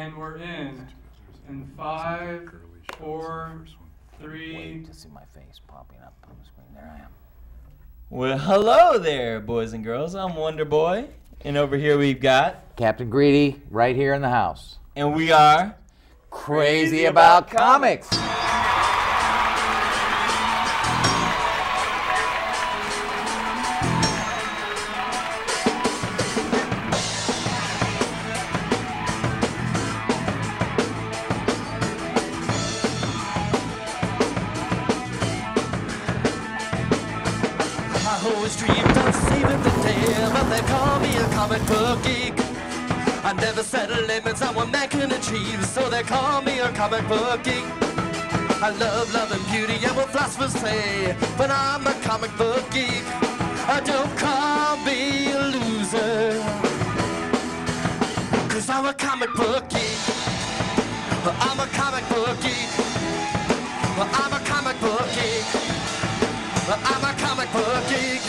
And we're in 5, 4, 3. Wait to see my face popping up on the screen. There I am. Well, hello there, boys and girls. I'm Wonder Boy, and over here we've got Captain Greene right here in the house. and we are Crazy about comics. I always dreamed of saving the day, but they call me a comic book geek. I never set limits on what man can achieve, so they call me a comic book geek. I love love and beauty and what philosophers say, but I'm a comic book geek. Don't call me a loser, 'cause I'm a comic book geek. I'm a comic book geek. I'm a comic book geek. I'm a comic book geek.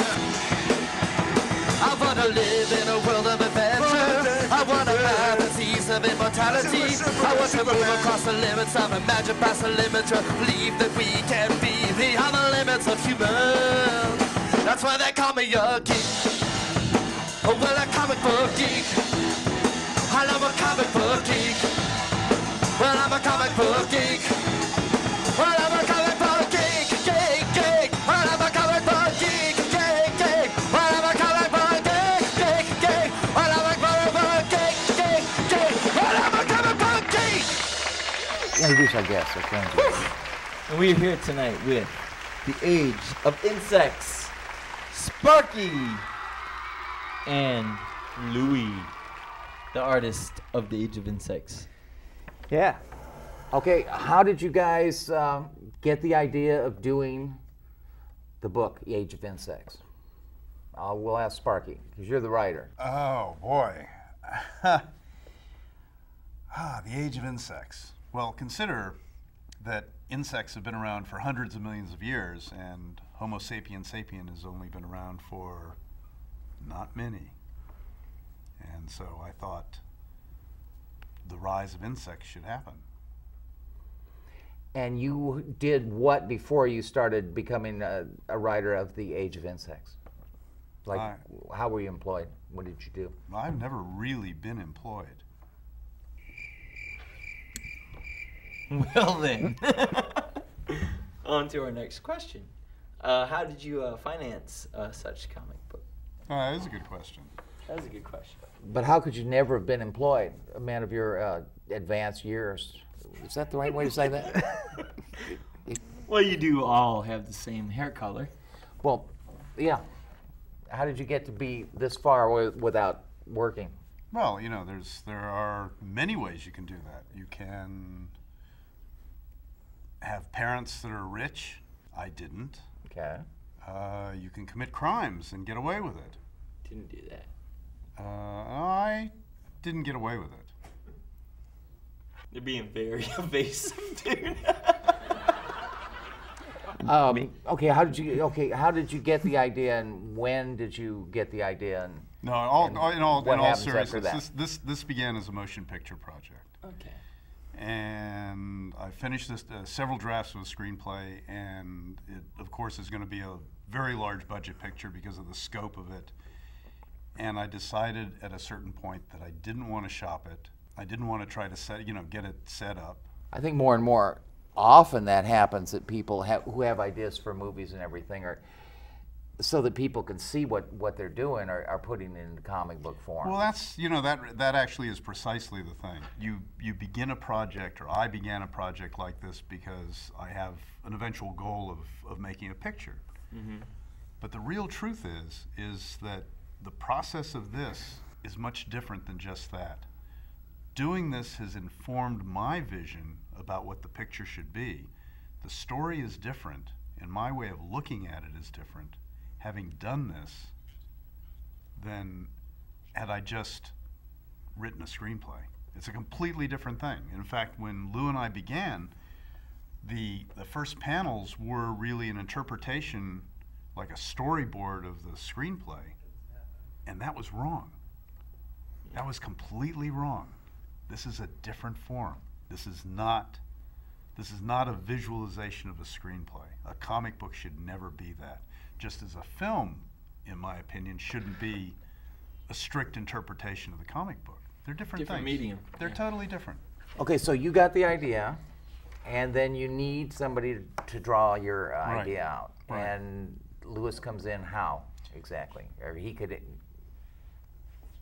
I want to live in a world of adventure. I want to have the seas of immortality. I want to move across the limits of imagine, past the limit to believe that we can be beyond the limits of human. That's why they call me a geek. Oh, well, a comic book geek. I love a comic book geek. Well, I'm a comic book geek. Well, I'm a comic book geek, geek, geek. Well, I'm a comic book geek, geek, geek. Well, I'm a comic book geek, geek, geek. Well, I'm a comic book geek, geek, geek. Well, I'm a comic book geek. Introduce our guests, our friends. and we're here tonight with the Age of Insects, Sparky, and Louis, the artist of the Age of Insects. Yeah. Okay, how did you guys get the idea of doing the book, The Age of Insects? We'll ask Sparky, because you're the writer. Oh, boy. The Age of Insects. Well, consider that insects have been around for hundreds of millions of years, and Homo sapiens sapien has only been around for not many. And so I thought the rise of insects should happen. And you did what before you started becoming a writer of The Age of Insects? Like, how were you employed? What did you do? I've never really been employed. Well then, on to our next question. How did you finance such comic book? That is a good question. That was a good question. But how could you never have been employed, a man of your advanced years? Is that the right way to say that? Well, you do all have the same hair color. Well, yeah. How did you get to be this far without working? Well, you know, there are many ways you can do that. You can have parents that are rich. I didn't. Okay. You can commit crimes and get away with it. Didn't do that. I didn't get away with it. They're being very evasive, dude. Okay, how did you get the idea, and when did you get the idea? And No, in all happens after seriousness, that? this began as a motion picture project. Okay. And I finished this several drafts of a screenplay, and it, of course, is going to be a very large budget picture because of the scope of it. And I decided at a certain point that I didn't want to shop it. I didn't want to try to get it set up. I think more and more often that happens, that people who have ideas for movies and everything are, so that people can see what they're doing, are putting it in comic book form. Well, that's, that actually is precisely the thing. You begin a project, or I began a project like this because I have an eventual goal of making a picture. Mm-hmm. But the real truth is that the process of this is much different than just that. Doing this has informed my vision about what the picture should be. The story is different, and my way of looking at it is different, having done this, than had I just written a screenplay. It's a completely different thing. In fact, when Lou and I began, the first panels were really an interpretation, like a storyboard of the screenplay, and that was wrong. That was completely wrong. this is a different form. This is not a visualization of a screenplay. A comic book should never be that. Just as a film, in my opinion, shouldn't be a strict interpretation of the comic book. They're different things. medium. They're totally different. Okay, so you got the idea, and then you need somebody to draw your idea out. Right. And Louis comes in how exactly? Or he could.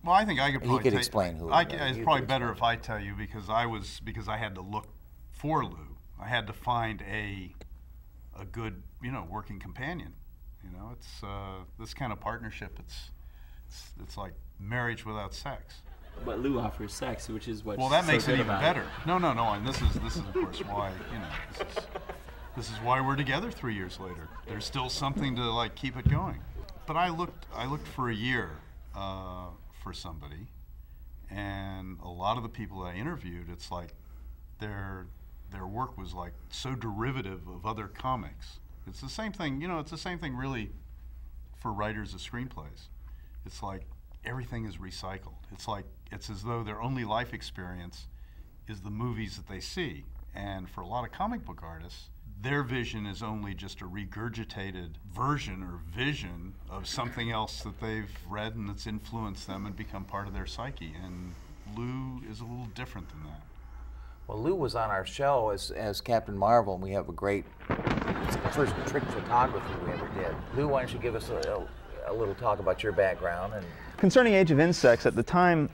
Well, I think I could probably explain who. It's probably better if I tell you because I had to look for Lou. I had to find a good, working companion. It's this kind of partnership. It's like marriage without sex. But Lou offers sex, which is what. Well, that makes it even better. No, and this is of course why this is why we're together 3 years later. There's still something to keep it going. But I looked for a year for somebody, and a lot of the people that I interviewed, it's like their work was so derivative of other comics. It's the same thing, it's the same thing really for writers of screenplays. It's like everything is recycled. It's as though their only life experience is the movies that they see. And for a lot of comic book artists, their vision is only just a regurgitated version or vision of something else that they've read and that's influenced them and become part of their psyche. And Lou is a little different than that. Well, Lou was on our show as Captain Marvel, and we have a great first trick photography we ever did. Lou, why don't you give us a little talk about your background? And concerning Age of Insects, at the time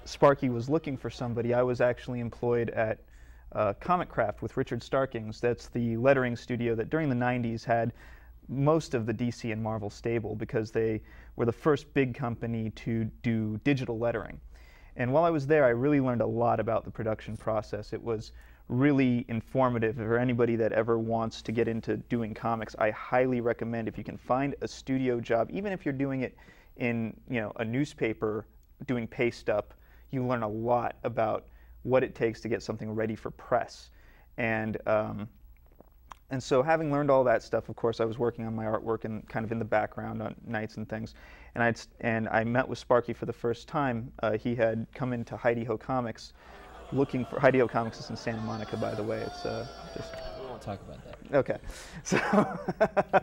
Sparky was looking for somebody, I was actually employed at Comic Craft with Richard Starkings. That's the lettering studio that during the 90s had most of the DC and Marvel stable because they were the first big company to do digital lettering. And while I was there, I really learned a lot about the production process. It was really informative for anybody that ever wants to get into doing comics. I highly recommend, if you can find a studio job, even if you're doing it in a newspaper doing paste up, you learn a lot about what it takes to get something ready for press. And so having learned all that stuff, of course, I was working on my artwork and kind of in the background on nights and things. And I met with Sparky for the first time. He had come into Heidi Ho Comics looking for, Heidi Ho Comics is in Santa Monica, by the way. It's just... We won't talk about that. Okay. So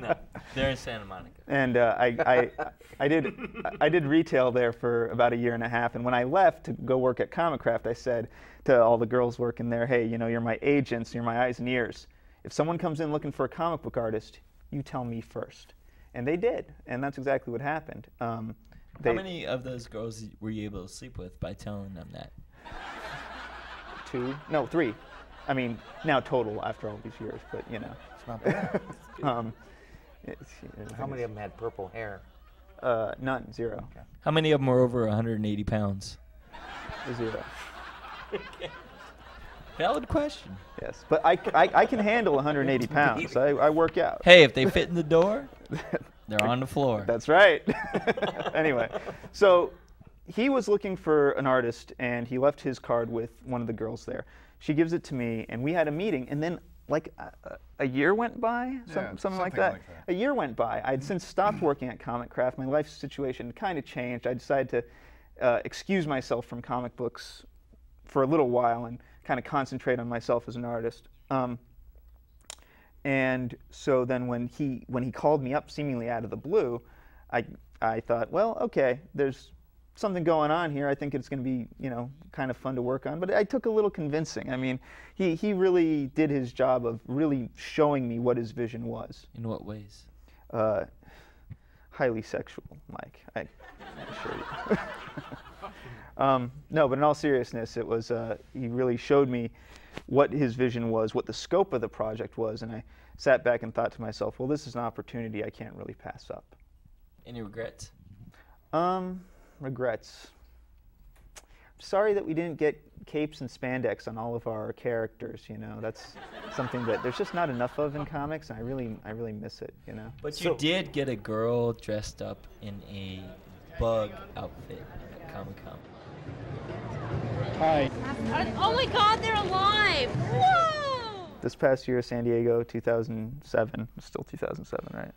no, they're in Santa Monica. And I did retail there for about a year and a half. And when I left to go work at Comic Craft, I said to all the girls working there, hey, you're my agents, you're my eyes and ears. If someone comes in looking for a comic book artist, you tell me first. And they did, and that's exactly what happened. How many of those girls were you able to sleep with by telling them that? 2? No, 3. I mean, now total after all these years, but it's not bad. How many of them had purple hair? None, 0. Okay. How many of them were over 180 pounds? 0. Valid question. Yes, but I can handle 180 pounds. I work out. Hey, if they fit in the door, they're on the floor. That's right. Anyway, so he was looking for an artist, and he left his card with one of the girls there. She gives it to me, and we had a meeting, and then a year went by, something like that. A year went by. I'd since stopped working at Comic Craft. My life situation kind of changed. I decided to excuse myself from comic books for a little while and kind of concentrate on myself as an artist. And so then when he called me up seemingly out of the blue, I thought, well, okay, there's something going on here. I think it's going to be, kind of fun to work on. But it took a little convincing. I mean, he really did his job of really showing me what his vision was. In what ways? Highly sexual, Mike. I assure you. No, but in all seriousness, it was, he really showed me what his vision was, what the scope of the project was, and I sat back and thought to myself, well, this is an opportunity I can't really pass up. Any regrets? Regrets. Sorry that we didn't get capes and spandex on all of our characters, that's something that there's just not enough of in comics, and I really miss it, But you did get a girl dressed up in a bug outfit at Comic-Con. Hi. Oh my God, they're alive! Whoa! This past year, San Diego, 2007, still 2007, right?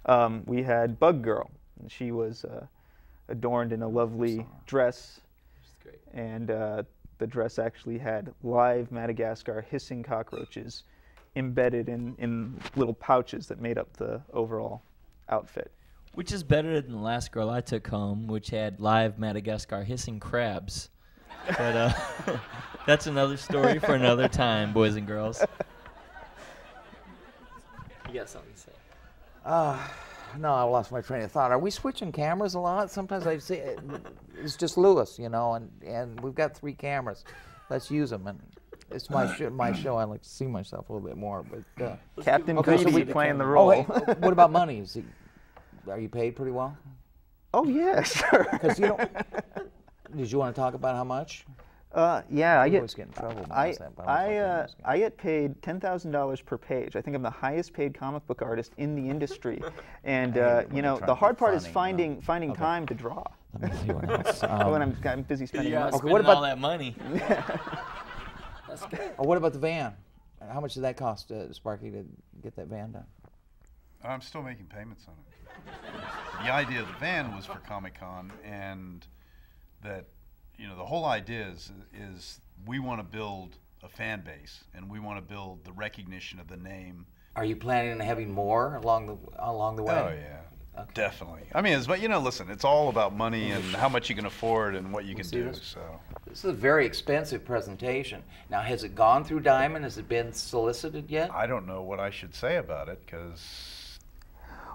Yeah. We had Bug Girl, and she was adorned in a lovely dress. great. And the dress actually had live Madagascar hissing cockroaches embedded in little pouches that made up the overall outfit. Which is better than the last girl I took home, which had live Madagascar hissing crabs. But that's another story for another time, boys and girls. You got something to say? No, I lost my train of thought. Are we switching cameras a lot? Sometimes I see it's just Louis, you know, and we've got 3 cameras. Let's use them. And it's my show. I like to see myself a little bit more. But Captain okay, so Greene playing the role. Oh, hey, what about money? Are you paid pretty well? Oh yeah, sure. Because you don't. Did you want to talk about how much? Yeah, I always get in trouble. I get paid $10,000 per page. I think I'm the highest paid comic book artist in the industry, and you know the hard part is finding time to draw. Let me see what else. When I'm busy spending money. Okay, what about all that money? That's good. Oh, what about the van? How much did that cost, Sparky, to get that van done? I'm still making payments on it. The idea of the van was for Comic-Con, and that, you know, the whole idea is we want to build a fan base, and we want to build the recognition of the name. Are you planning on having more along the way? Oh yeah, okay. Definitely. I mean, but you know, listen, it's all about money and how much you can afford and what you can do. So this is a very expensive presentation. Now, has it gone through Diamond? Has it been solicited yet? I don't know what I should say about it because.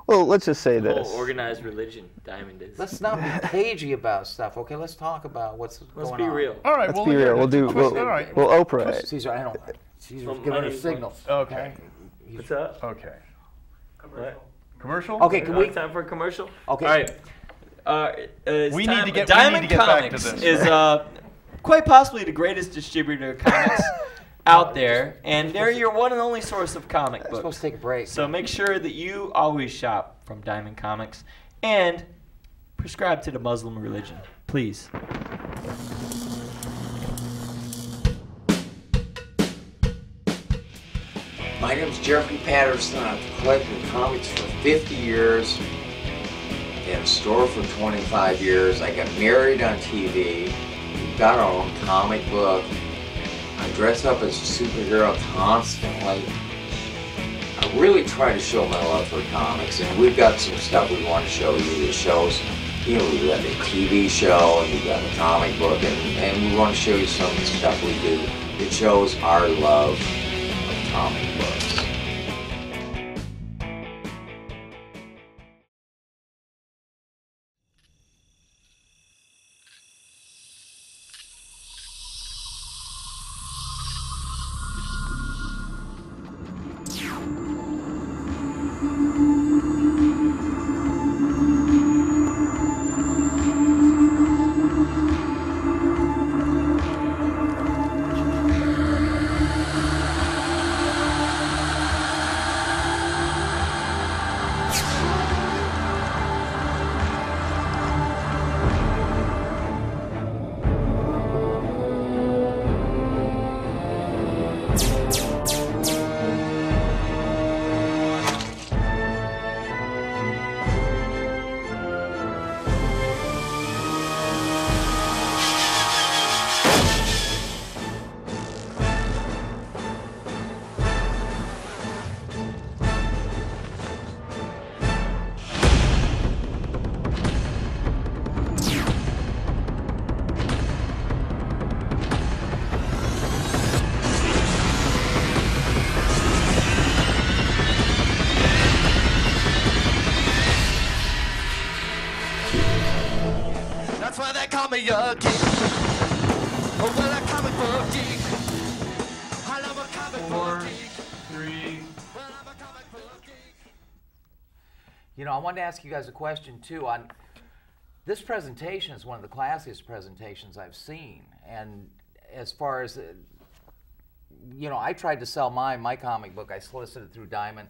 Well, let's just say this. Organized religion, Diamond is. Let's not be cagey about stuff, okay? Let's talk about what's going on. Let's be real. All right, let's be real. We'll Oprah it. Caesar, I don't. Caesar's giving her signals. Okay. What's up? Okay. Commercial. Commercial? Okay, can we? Time for a commercial? Okay. All right. We need to get Diamond back to Comics this. is quite possibly the greatest distributor of comics out there, and they're your one and only source of comic I'm books. supposed to take a break. So make sure that you always shop from Diamond Comics and prescribe to the Muslim religion, please. My name's Geoffrey Patterson. I've collected comics for 50 years. Had a store for 25 years. I got married on TV. We've got our own comic book. I dress up as a superhero constantly. I really try to show my love for comics, and we've got some stuff we want to show you that shows, you know, we've got the TV show, and we've got the comic book, and we want to show you some of the stuff we do that shows our love of comic books. That's why they call me a geek. Oh, well, a comic book geek. I love a comic book geek. 3. Well, I'm a comic book geek. You know, I wanted to ask you guys a question too. On this presentation is one of the classiest presentations I've seen, and as far as you know, I tried to sell my comic book. I solicited through Diamond.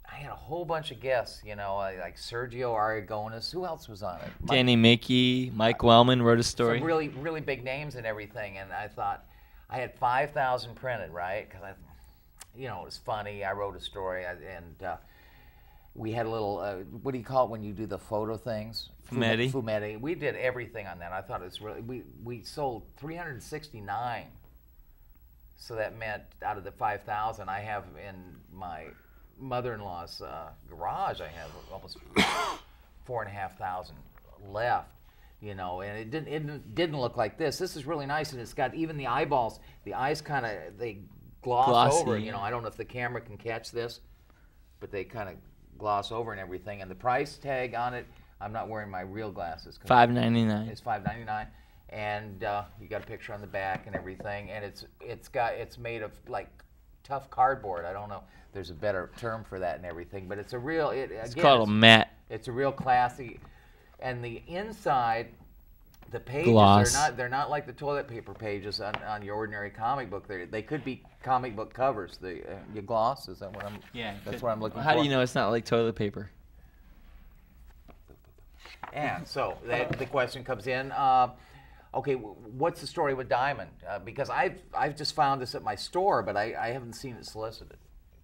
I had a whole bunch of guests, you know, like Sergio Aragonis. Who else was on it? Danny Mickey, Mike Wellman wrote a story. Some really, really big names and everything. And I thought, I had 5,000 printed, right? Because you know, it was funny. I wrote a story, We had a little, what do you call it when you do the photo things? Fumetti. Fumetti. We did everything on that. I thought it was really, we sold 369. So that meant out of the 5,000, I have in my mother-in-law's garage, I have almost 4,500 left. You know, and it didn't look like this. This is really nice, and it's got even the eyeballs. The eyes kind of, they gloss over. You know, I don't know if the camera can catch this, but they kind of gloss over and everything. And the price tag on it, I'm not wearing my real glasses. $5.99. It's $5.99, and you got a picture on the back and everything. And it's made of like tough cardboard. I don't know. There's a better term for that and everything, but it's a real. It's called a matte. It's a real classy. And the inside, the pages Gloss. they're not like the toilet paper pages on your ordinary comic book. They could be comic book covers. Your gloss, is that what I'm? Yeah. That's what I'm looking for. How do you know it's not like toilet paper? And so the question comes in. Okay, what's the story with Diamond? Because I've just found this at my store, but I haven't seen it solicited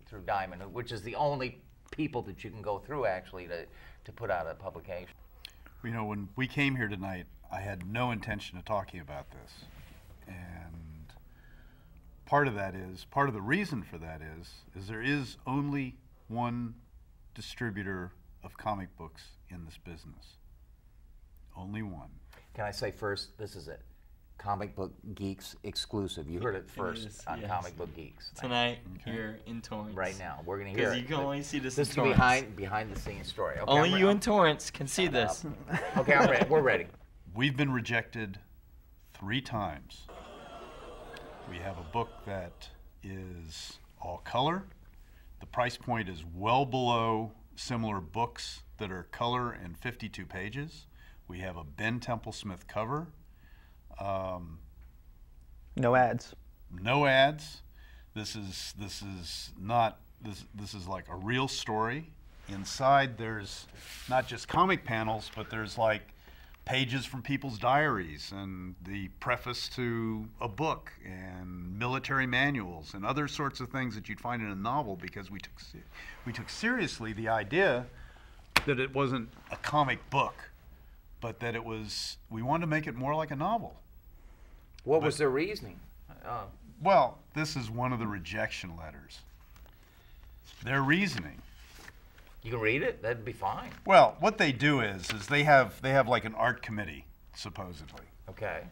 through Diamond, which is the only people that you can go through actually to put out a publication. You know, when we came here tonight, I had no intention of talking about this. And part of the reason for that is there is only one distributor of comic books in this business. Only one. Can I say first, this is it. Comic Book Geeks exclusive. You heard it first on yes. Comic Book Geeks. Tonight, here in Torrance. Right now, we're going to hear it. Because you can only see this This in is Torrance. behind the scenes story. Okay, Only you in Torrance can see this. Okay, I'm ready. We're ready. We've been rejected 3 times. We have a book that is all color. The price point is well below similar books that are color and 52 pages. We have a Ben Temple Smith cover. No ads. No ads. This is like a real story. Inside there's not just comic panels, but there's like pages from people's diaries and the preface to a book and military manuals and other sorts of things that you'd find in a novel, because we took seriously the idea that it wasn't a comic book, but that we wanted to make it more like a novel. What was their reasoning? Well, this is one of the rejection letters. Their reasoning. You can read it? That'd be fine. Well, what they do is they have like an art committee, supposedly. Okay.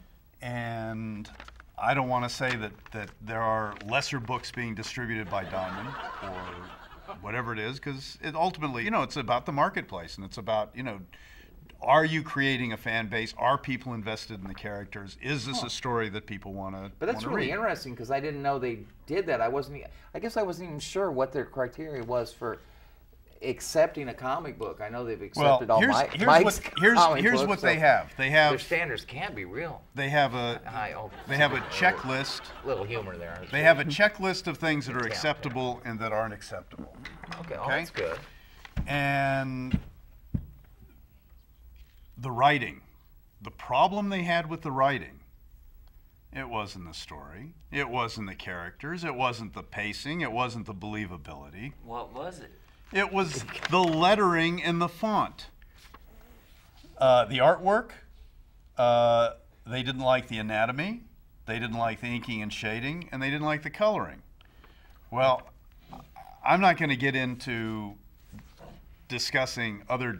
And I don't want to say that there are lesser books being distributed by Diamond or whatever it is, because it ultimately, you know, it's about the marketplace, and it's about, you know, are you creating a fan base? Are people invested in the characters? Is this a story that people want to read? But that's really interesting, because I didn't know they did that. I guess I wasn't even sure what their criteria was for accepting a comic book. I know they've accepted all Mike's comic here's books, what so they have. They have their standards can't be real. They have a checklist. Little humor there. They have a checklist of things that are acceptable and that aren't acceptable. Okay, oh, that's good. And the writing. The problem they had with the writing, it wasn't the story, it wasn't the characters, it wasn't the pacing, it wasn't the believability. What was it? It was the lettering and the font. The artwork, they didn't like the anatomy, they didn't like the inking and shading, and they didn't like the coloring. Well, I'm not going to get into discussing other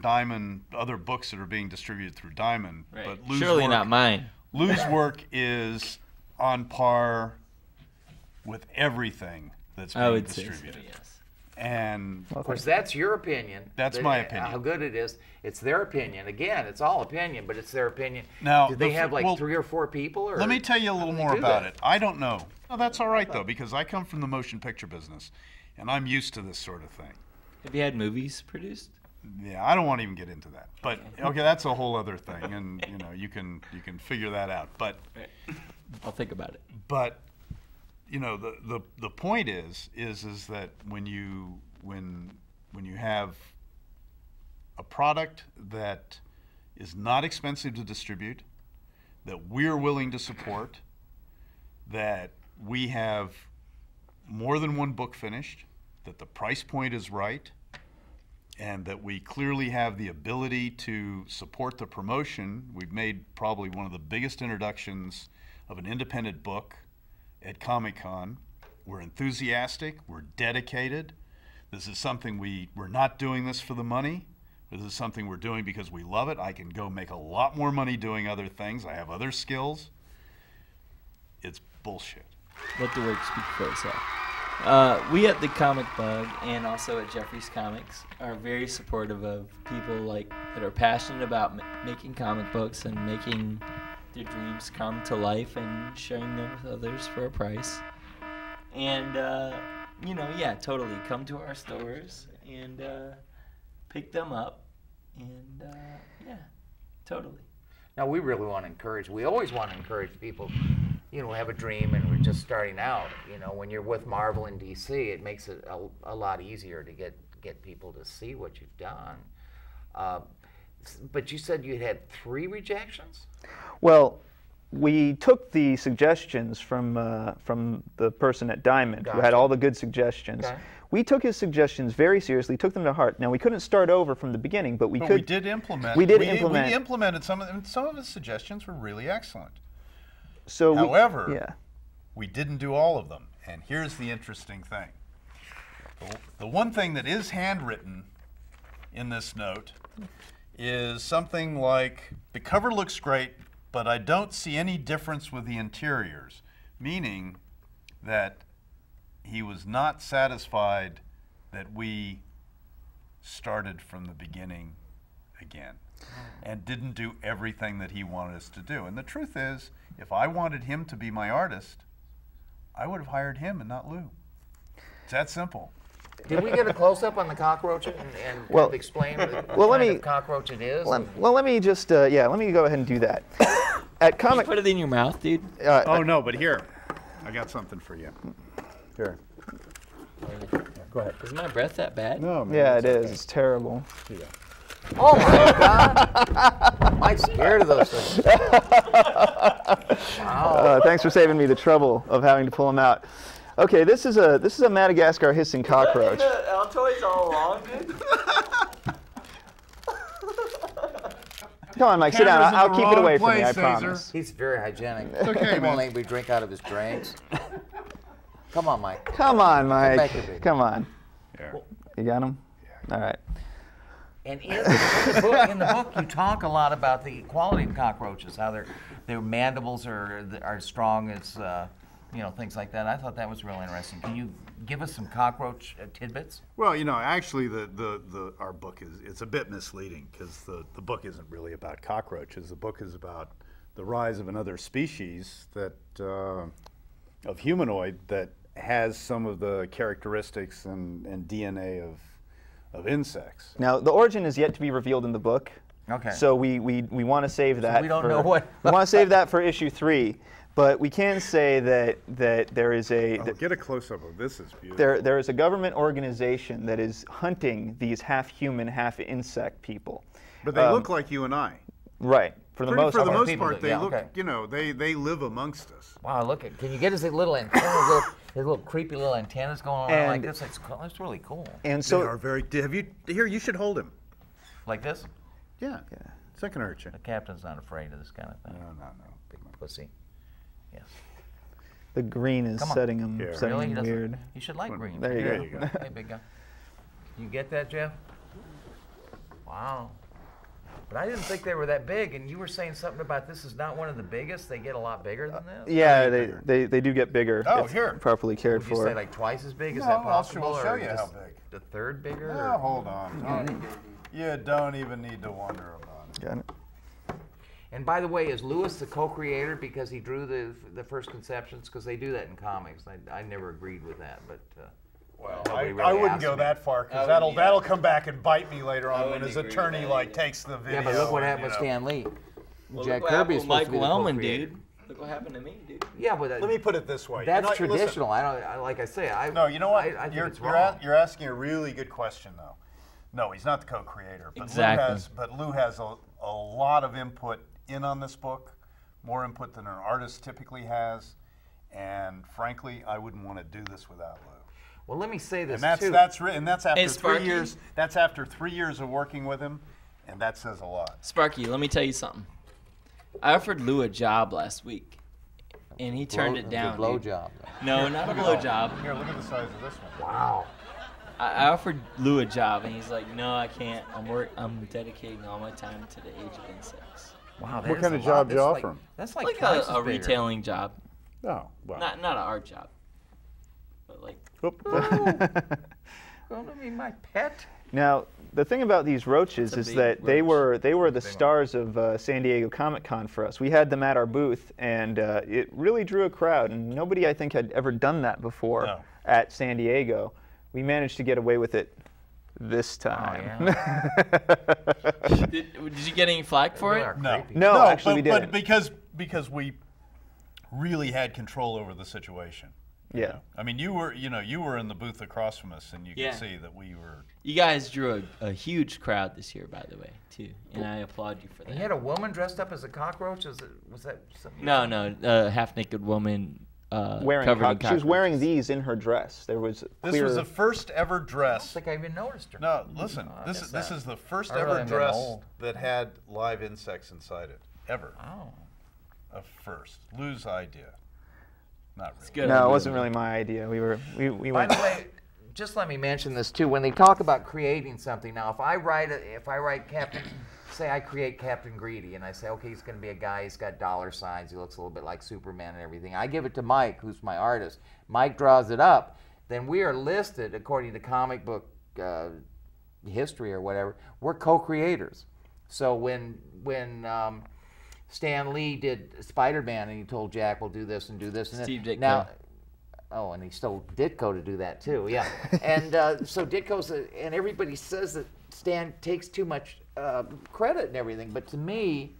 books that are being distributed through Diamond, Right. but Lou's Surely work, not mine. Lou's work is on par with everything that's being distributed. So, yes. And Of course, that's your opinion. That's my opinion. How good it is. It's their opinion. Again, it's all opinion, but it's their opinion. Now, do they have like 3 or 4 people? Or let me tell you a little how do they more do about that? it. I don't know. No, that's all right, though, because I come from the motion picture business, and I'm used to this sort of thing. Have you had movies produced? Yeah, I don't want to even get into that. But okay, that's a whole other thing, and you know, you can figure that out. But I'll think about it. But you know, the point is that when you have a product that is not expensive to distribute, that we're willing to support, that we have more than one book finished, that the price point is right, and that we clearly have the ability to support the promotion. We've made probably one of the biggest introductions of an independent book at Comic-Con. We're enthusiastic, we're dedicated. This is something we're not doing this for the money. This is something we're doing because we love it. I can go make a lot more money doing other things. I have other skills. It's bullshit. Let the work speak for itself. We at the Comic Bug and also at Jeffrey's Comics are very supportive of people like that are passionate about making comic books and making their dreams come to life and sharing them with others for a price. And you know, yeah, totally. Come to our stores and pick them up, and yeah, totally. Now we really want to encourage. We always want to encourage people. You know, have a dream and we're just starting out. You know, when you're with Marvel and DC, it makes it a lot easier to get people to see what you've done. But you said you had 3 rejections? Well, we took the suggestions from the person at Diamond who had all the good suggestions. Okay. We took his suggestions very seriously, took them to heart. Now we couldn't start over from the beginning, but we could. We did implement. We We implemented some of them. Some of his suggestions were really excellent. So However, yeah. we didn't do all of them. And here's the interesting thing. The one thing that is handwritten in this note is something like, the cover looks great, but I don't see any difference with the interiors, meaning that he was not satisfied that we started from the beginning again and didn't do everything that he wanted us to do. And the truth is, if I wanted him to be my artist, I would have hired him and not Lou. It's that simple. Did we get a close-up on the cockroach and Well, kind of explain what well, let kind me- of cockroach it is? Well, let me just let me go ahead and do that. At Can you Comic, put it in your mouth, dude? Oh, no, but here, I got something for you. Sure. Go ahead. Is my breath that bad? No, man. yeah, it is. It's terrible. Oh my God! I'm scared of those things. Wow. Thanks for saving me the trouble of having to pull them out. Okay, this is a Madagascar hissing cockroach. Altoids all along, dude. Come on, Mike, sit down. Camera's in I'll the keep it wrong away from me. I place, Caesar. promise. He's very hygienic. okay, He won't man. let me drink out of his drinks. Come on, Mike. Come on, back Mike. here, baby. Come on. Here. You got him? All right. And in the book, you talk a lot about the quality of cockroaches, how their mandibles are strong as things like that. I thought that was really interesting. Can you give us some cockroach tidbits? Well, you know, actually, our book it's a bit misleading because the book isn't really about cockroaches. The book is about the rise of another species that of humanoid that has some of the characteristics and DNA of insects. Now, the origin is yet to be revealed in the book. Okay. So we want to save that. we don't know what- we want to save that for issue 3, but we can say that there is Get a close-up of this. Is beautiful. there is a government organization that is hunting these half human, half insect people. But they look like you and I. Right. For the most For the part. most people part, do, they yeah, look. okay. You know, they live amongst us. Wow, look at! Can you get his little antennas, his little creepy little antennas going on like And- this? That's really cool. And They are so very. Have you? Here, you should hold him. Like this? Yeah. It's not gonna hurt you. The captain's not afraid of this kind of thing. No. Big pussy. Yes. the Greene is Come on. setting him, Here. setting Really? him doesn't- weird. You should like green. There you There go. you go. Hey, big guy. You get that, Jeff? Wow. But I didn't think they were that big, and you were saying something about this is not one of the biggest. They get a lot bigger than this. Yeah, bigger. they do get bigger. Oh, if here. properly cared Would you for. say like twice as big? Is No, that possible? we'll show or you just how big. The third bigger? Oh, or- hold on. You don't even need to wonder about it. Got it. And by the way, is Louis the co-creator because he drew the first conceptions? Because they do that in comics. I never agreed with that, but Well, nobody I really wouldn't asked go me. that far because I wouldn't that'll come back and bite me later on when wouldn't his agree with attorney that like either. takes the video. Yeah, but look what and, happened with Stan Lee. Well, Jack look what Kirby's happened with supposed Mike to be the Wellman, co-creator. dude. Look what happened to me, dude. Yeah, but Let me put it this way. that's Listen, traditional. Like I say, no, you know what? I think you're, it's you're, wrong. you're asking a really good question, though. No, he's not the co-creator. But Exactly. Lou has a lot of input in on this book, more input than an artist typically has. And frankly, I wouldn't want to do this without Lou. Well, let me say this And too. that's after Hey, 3 Sparky? years. That's after 3 years of working with him, and that says a lot. Sparky, let me tell you something. I offered Lou a job last week, and he turned it down. Blow dude. job. No, not a blow job. Here, look at the size of this one. Wow. I offered Lou a job, and he's like, "No, I can't. I'm dedicating all my time to the Age of Insects." Wow. What kind of job do you offer him? That's like Like twice as a bigger. retailing job, Oh, wow. not an art job, but like. Oop. Well, I mean, my pet. Now, the thing about these roaches That's a is big that they roach. were the stars of San Diego Comic-Con for us. We had them at our booth, and it really drew a crowd. And nobody, I think, had ever done that before No. at San Diego. We managed to get away with it this time. Did you get any flack for They it? are No, creepy. No, actually, we but didn't. because we really had control over the situation. Yeah. I mean, you were in the booth across from us, and you Yeah. could see that we were. You guys drew a huge crowd this year, by the way, too, and I applaud you for And you had that. a woman dressed up as a cockroach? Was that something? No, half-naked woman Wearing covered in she was wearing cockroaches. these in her dress. There was This clear. was the first ever I don't dress. think I even noticed her. No, listen. Oh, I This missed this that. is the first I really ever am dress old. that had live insects inside it ever. Oh. A first. Lou's idea. Not really. good. No, it wasn't really my idea. We By went. the way, just let me mention this too. When they talk about creating something, now if I write Captain, say I create Captain Greedy, and I say, okay, he's going to be a guy. He's got dollar signs. He looks a little bit like Superman and everything. I give it to Mike, who's my artist. Mike draws it up. Then we are listed according to comic book history or whatever. We're co-creators. So when Stan Lee did Spider-Man, and he told Jack, "We'll do this and do this." And Steve then, Ditko. now, oh, and he stole Ditko to do that too. Yeah, and so Ditko's and everybody says that Stan takes too much credit and everything, but to me,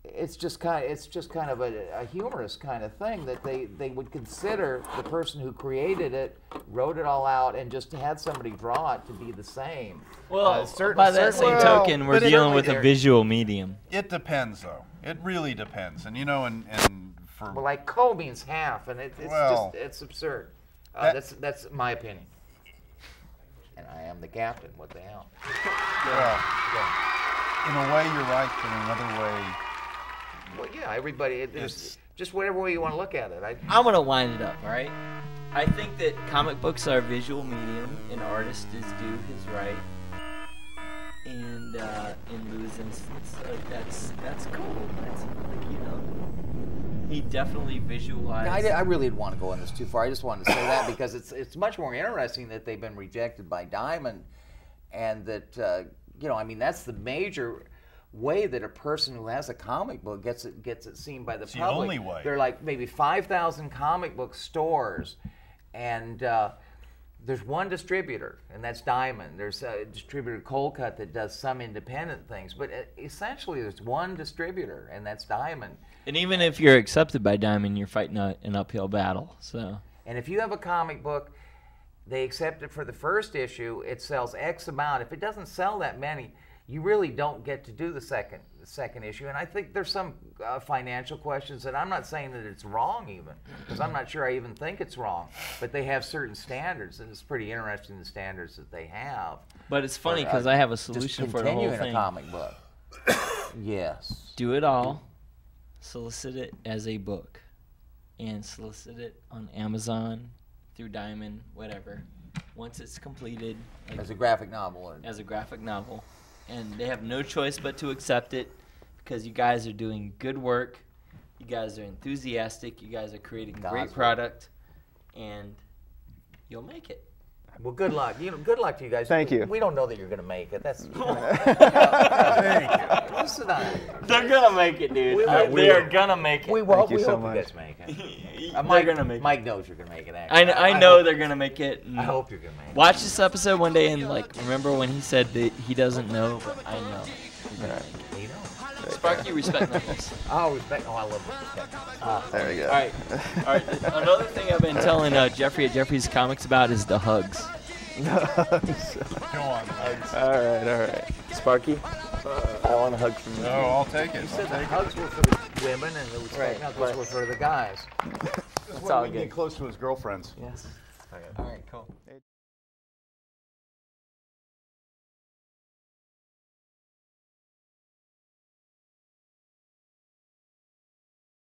it's just kind of a humorous kind of thing that they would consider the person who created it, wrote it all out, and just had somebody draw it to be the same. Well, certain- by that certainly- same token, we're but it- dealing with a there- visual medium. It depends, though. It really depends, and for Well, like co means half, and it's Well, it's absurd. that- That's my opinion. And I am the captain. What the hell? well, in a way you're right, but in another way, Well, yeah, everybody. There's just whatever way you want to look at it. I'm gonna wind it up, all right? I think that comic books are a visual medium. An artist is due his right, and in Lou's instance, that's cool. That's he definitely visualized. I really didn't want to go on this too far. I just wanted to say that because it's much more interesting that they've been rejected by Diamond, and that I mean that's the major way that a person who has a comic book gets it seen by the It's the public. only way. There are like maybe 5,000 comic book stores, and there's one distributor, and that's Diamond. There's a distributor Cold Cut that does some independent things, but essentially there's one distributor, and that's Diamond. And even if you're accepted by Diamond, you're fighting an uphill battle. So. And if you have a comic book, they accept it for the first issue. It sells X amount. If it doesn't sell that many, you really don't get to do the second issue. And I think there's some financial questions, and I'm not saying that it's wrong even, because I'm not sure I even think it's wrong. But they have certain standards, and it's pretty interesting the standards that they have. But it's funny because I have a solution Just for the whole continue in thing. a comic book. Yes. Do it all, solicit it as a book, and solicit it on Amazon, through Diamond, whatever. Once it's completed, like, As a graphic novel. as a graphic novel, and they have no choice but to accept it because you guys are doing good work, you guys are enthusiastic, you guys are creating God's great work. product, and you'll make it. Well, good luck. Good luck to you guys. Thank you. We don't know that you're going to make it. That's. thank you. Listen on. They're gonna make it, dude. We They're gonna make it. We Thank you we so hope much. you guys make it. They're Mike, gonna make Mike knows you're going to make it. Actually. it. I know hope- they're gonna make it. and I hope you're going to make it. Watch this episode one day and remember when he said that he doesn't know, but I know. You know. Sparky, respect levels. Oh, respect. Oh, I love respect. There we go. All right. Another thing I've been telling Jeffrey at Jeffrey's Comics about is the hugs. Go on, hugs. All right. Sparky, I want a hug from you. No, I'll take it. You said the hugs were for the women and the respect levels were for the guys. That's all we can good. get close to his girlfriends. Yes. All right.